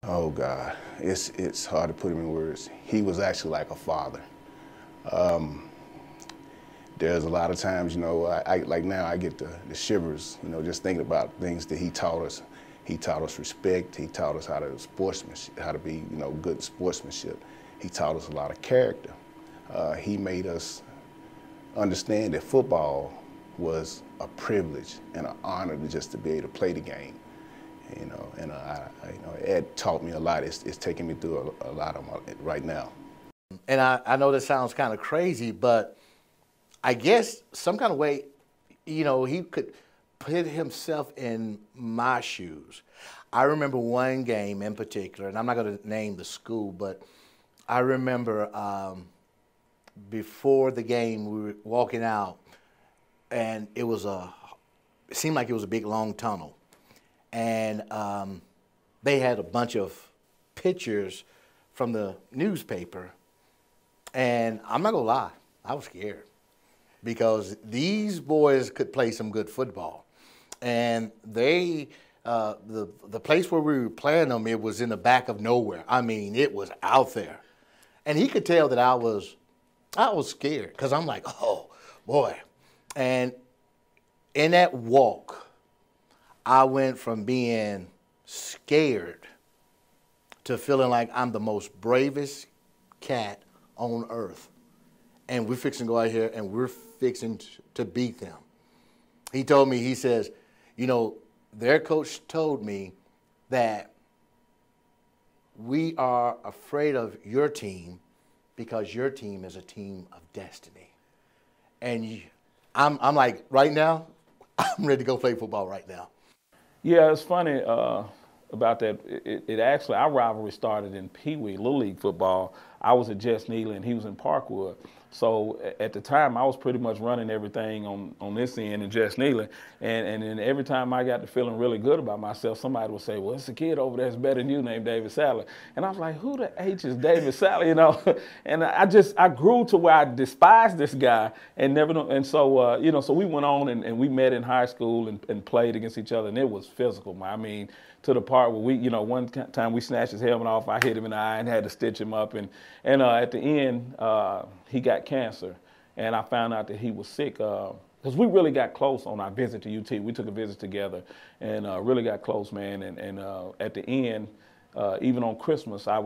Oh God, it's hard to put him in words. He was actually like a father. Um, there's a lot of times, you know, like now I get the shivers, you know, just thinking about things that he taught us. He taught us respect. He taught us how to sportsmanship, how to be, you know, good sportsmanship. He taught us a lot of character. He made us understand that football was a privilege and an honor just to be able to play the game. You know, and you know, Ed taught me a lot. It's taking me through a lot of my, right now. And I know this sounds kind of crazy, but I guess some kind of way, you know, he could put himself in my shoes. I remember one game in particular, and I'm not going to name the school, but I remember before the game we were walking out, and it seemed like it was a big long tunnel. And they had a bunch of pictures from the newspaper. And I'm not gonna lie, I was scared because these boys could play some good football. And they, the place where we were playing them, it was in the back of nowhere. I mean, it was out there. And he could tell that I was scared because I'm like, oh boy. And in that walk, I went from being scared to feeling like I'm the most bravest cat on earth. And we're fixing to go out here and we're fixing to beat them. He told me, he says, you know, their coach told me that we are afraid of your team because your team is a team of destiny. And I'm like, right now, I'm ready to go play football right now. Yeah, it's funny about that. It actually, our rivalry started in Pee Wee, Little League football. I was at Jess Neely and he was in Parkwood. So at the time, I was pretty much running everything on this end in Jess Neely. And then every time I got to feeling really good about myself, somebody would say, well, it's a kid over there that's better than you named David Sadler. And I was like, who the H is David Sadler, you know? And I grew to where I despised this guy and never know. And so, you know, so we went on and we met in high school and played against each other. And it was physical, man. I mean, to the part where we, you know, one time we snatched his helmet off, I hit him in the eye and had to stitch him up. And at the end, he got cancer. And I found out that he was sick because we really got close on our visit to UT. We took a visit together and really got close, man. And at the end, even on Christmas, I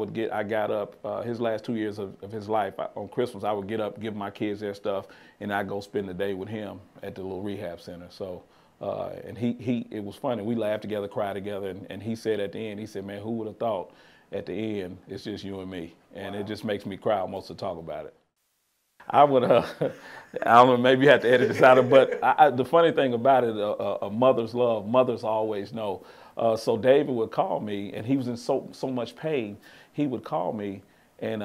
got up, his last 2 years of his life, on Christmas, I would get up, give my kids their stuff, and I'd go spend the day with him at the little rehab center. So, and it was funny. We laughed together, cried together, and he said at the end, he said, man, who would have thought at the end, it's just you and me. And It just makes me cry almost to talk about it. I would, I don't know, maybe you have to edit this out, but the funny thing about it, a mother's love, mothers always know. So David would call me, and he was in so much pain. He would call me, and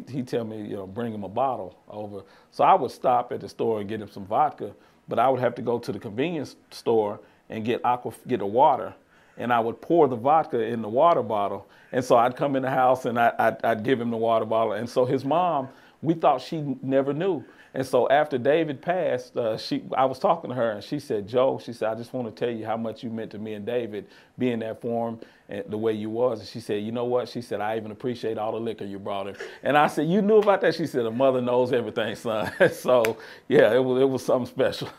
he'd tell me, you know, bring him a bottle over. So I would stop at the store and get him some vodka, but I would have to go to the convenience store and get a water, and I would pour the vodka in the water bottle. And so I'd come in the house and I'd give him the water bottle. And so his mom, we thought she never knew. And so after David passed, I was talking to her and she said, Joe, she said, I just want to tell you how much you meant to me and David being there for him and the way you was. And she said, you know what? She said, I even appreciate all the liquor you brought him. And I said, you knew about that? She said, a mother knows everything, son. So yeah, it was something special.